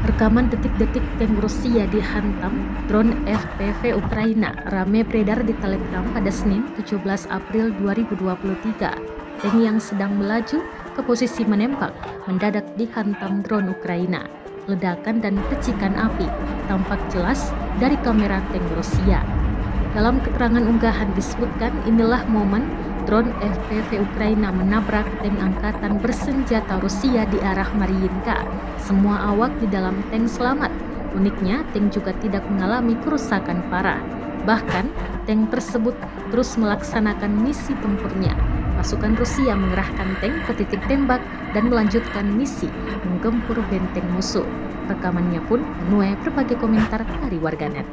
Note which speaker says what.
Speaker 1: Rekaman detik-detik tank Rusia dihantam drone FPV Ukraina ramai beredar di Telegram pada Senin 17 April 2023. Tank yang sedang melaju ke posisi menembak mendadak dihantam drone Ukraina. Ledakan dan percikan api tampak jelas dari kamera tank Rusia. Dalam keterangan unggahan disebutkan inilah momen drone FPV Ukraina menabrak tank angkatan bersenjata Rusia di arah Mariinka. Semua awak di dalam tank selamat. Uniknya, tank juga tidak mengalami kerusakan parah. Bahkan, tank tersebut terus melaksanakan misi tempurnya. Pasukan Rusia mengerahkan tank ke titik tembak dan melanjutkan misi menggempur benteng musuh. Rekamannya pun menuai berbagai komentar dari warganet.